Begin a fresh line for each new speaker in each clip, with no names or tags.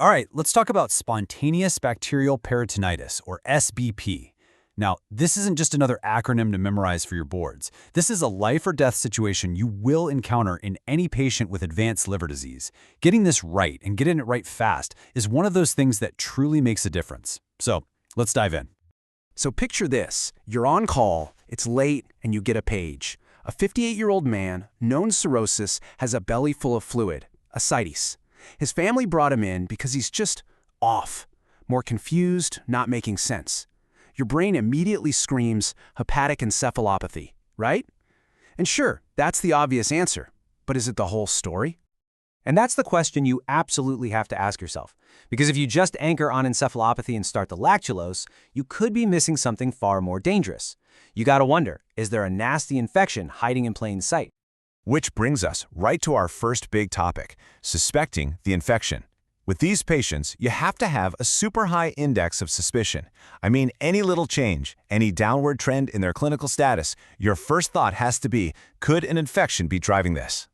All right, let's talk about spontaneous bacterial peritonitis, or SBP. Now, this isn't just another acronym to memorize for your boards. This is a life or death situation you will encounter in any patient with advanced liver disease. Getting this right and getting it right fast is one of those things that truly makes a difference. So, let's dive in.
So picture this. You're on call, it's late, and you get a page. A 58-year-old man, known cirrhosis, has a belly full of fluid, ascites. His family brought him in because he's just off, more confused, not making sense. Your brain immediately screams hepatic encephalopathy, right? And sure, that's the obvious answer, but is it the whole story?
And that's the question you absolutely have to ask yourself. Because if you just anchor on encephalopathy and start the lactulose, you could be missing something far more dangerous. You gotta wonder, is there a nasty infection hiding in plain sight?
Which brings us right to our first big topic, suspecting the infection. With these patients, you have to have a super high index of suspicion. I mean, any little change, any downward trend in their clinical status, your first thought has to be, could an infection be driving this?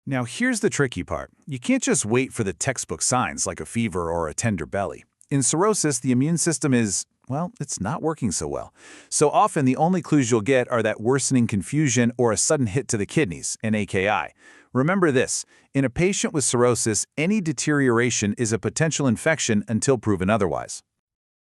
Now here's the tricky part. You can't just wait for the textbook signs like a fever or a tender belly. In cirrhosis, the immune system is, well, it's not working so well. So often the only clues you'll get are that worsening confusion or a sudden hit to the kidneys, an AKI. Remember this, in a patient with cirrhosis, any deterioration is a potential infection until proven otherwise.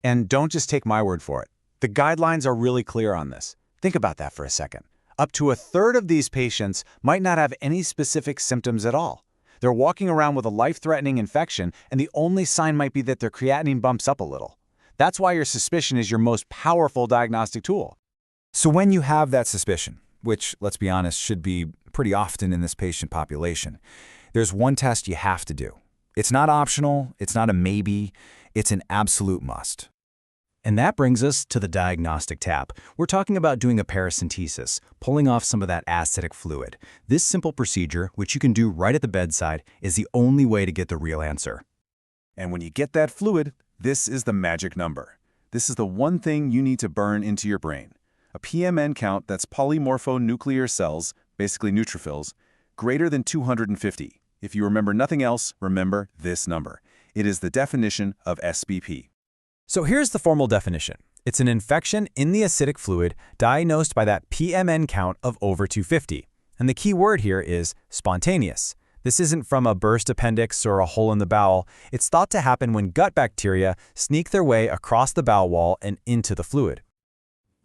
And don't just take my word for it. The guidelines are really clear on this. Think about that for a second. Up to a third of these patients might not have any specific symptoms at all. They're walking around with a life-threatening infection, and the only sign might be that their creatinine bumps up a little. That's why your suspicion is your most powerful diagnostic tool. So when you have that suspicion, which, let's be honest, should be pretty often in this patient population, there's one test you have to do. It's not optional, it's not a maybe, it's an absolute must. And that brings us to the diagnostic tab. We're talking about doing a paracentesis, pulling off some of that ascitic fluid. This simple procedure, which you can do right at the bedside, is the only way to get the real answer.
And when you get that fluid, this is the magic number. This is the one thing you need to burn into your brain. A PMN count that's polymorphonuclear cells, basically neutrophils, greater than 250. If you remember nothing else, remember this number. It is the definition of SBP.
So here's the formal definition. It's an infection in the ascitic fluid diagnosed by that PMN count of over 250. And the key word here is spontaneous. This isn't from a burst appendix or a hole in the bowel. It's thought to happen when gut bacteria sneak their way across the bowel wall and into the fluid.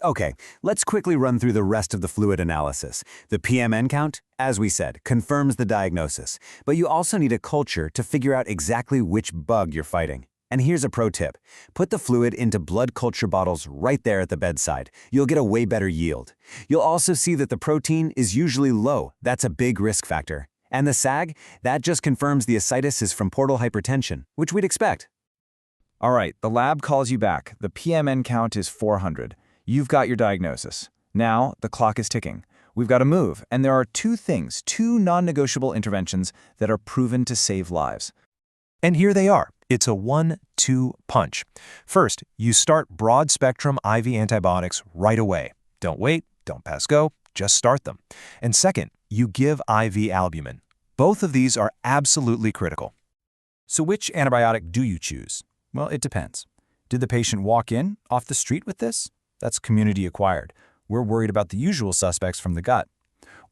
Okay, let's quickly run through the rest of the fluid analysis. The PMN count, as we said, confirms the diagnosis. But you also need a culture to figure out exactly which bug you're fighting. And here's a pro tip. Put the fluid into blood culture bottles right there at the bedside. You'll get a way better yield. You'll also see that the protein is usually low. That's a big risk factor. And the SAG, that just confirms the ascites is from portal hypertension, which we'd expect.
All right, the lab calls you back. The PMN count is 400. You've got your diagnosis. Now, the clock is ticking. We've got to move, and there are two non-negotiable interventions that are proven to save lives.
And here they are. It's a 1-2 punch. First, you start broad-spectrum IV antibiotics right away. Don't wait, don't pass go, just start them. And second, you give IV albumin. Both of these are absolutely critical.
So which antibiotic do you choose? Well, it depends. Did the patient walk in off the street with this? That's community acquired. We're worried about the usual suspects from the gut.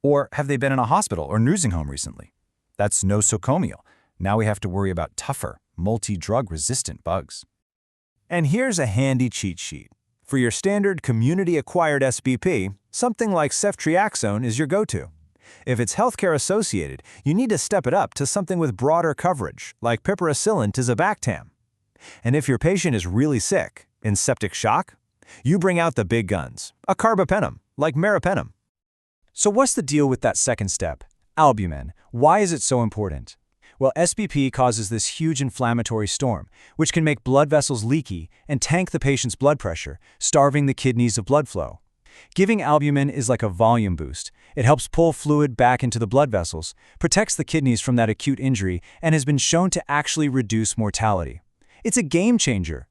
Or have they been in a hospital or nursing home recently? That's nosocomial. Now we have to worry about tougher, multi-drug resistant bugs. And here's a handy cheat sheet. For your standard community-acquired SBP, something like ceftriaxone is your go-to. If it's healthcare associated, you need to step it up to something with broader coverage, like piperacillin tazobactam. And if your patient is really sick, in septic shock, you bring out the big guns, a carbapenem, like meropenem. So what's the deal with that second step? Albumin. Why is it so important? Well, SBP causes this huge inflammatory storm, which can make blood vessels leaky and tank the patient's blood pressure, starving the kidneys of blood flow. Giving albumin is like a volume boost. It helps pull fluid back into the blood vessels, protects the kidneys from that acute injury, and has been shown to actually reduce mortality. It's a game changer.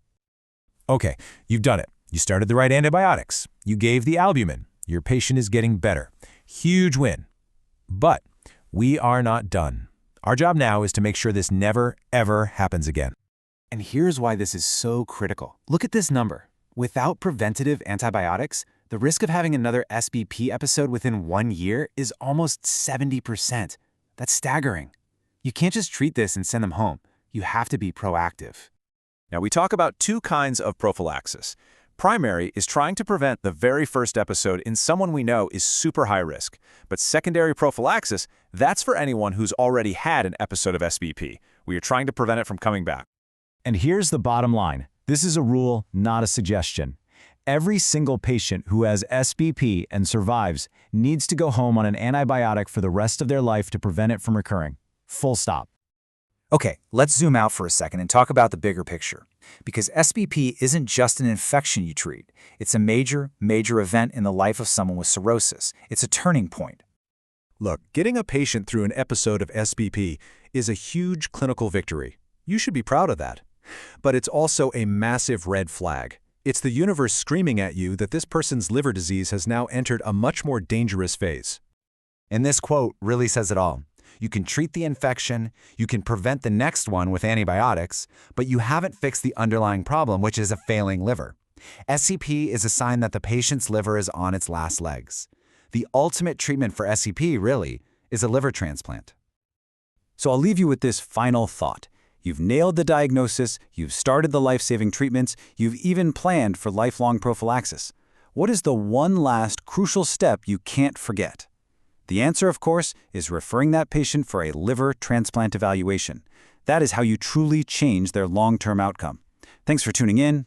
Okay, you've done it. You started the right antibiotics. You gave the albumin. Your patient is getting better. Huge win. But we are not done. Our job now is to make sure this never, ever happens again.
And here's why this is so critical. Look at this number. Without preventative antibiotics, the risk of having another SBP episode within 1 year is almost 70%. That's staggering. You can't just treat this and send them home. You have to be proactive.
Now, we talk about two kinds of prophylaxis. Primary is trying to prevent the very first episode in someone we know is super high risk. But secondary prophylaxis, that's for anyone who's already had an episode of SBP. We are trying to prevent it from coming back.
And here's the bottom line. This is a rule, not a suggestion. Every single patient who has SBP and survives needs to go home on an antibiotic for the rest of their life to prevent it from recurring. Full stop.
Okay, let's zoom out for a second and talk about the bigger picture. Because SBP isn't just an infection you treat. It's a major event in the life of someone with cirrhosis. It's a turning point.
Look, getting a patient through an episode of SBP is a huge clinical victory. You should be proud of that. But it's also a massive red flag. It's the universe screaming at you that this person's liver disease has now entered a much more dangerous phase.
And this quote really says it all. You can treat the infection, you can prevent the next one with antibiotics, but you haven't fixed the underlying problem, which is a failing liver. SCP is a sign that the patient's liver is on its last legs. The ultimate treatment for SCP, really, is a liver transplant.
So I'll leave you with this final thought. You've nailed the diagnosis, you've started the life-saving treatments, you've even planned for lifelong prophylaxis. What is the one last crucial step you can't forget? The answer, of course, is referring that patient for a liver transplant evaluation. That is how you truly change their long-term outcome. Thanks for tuning in.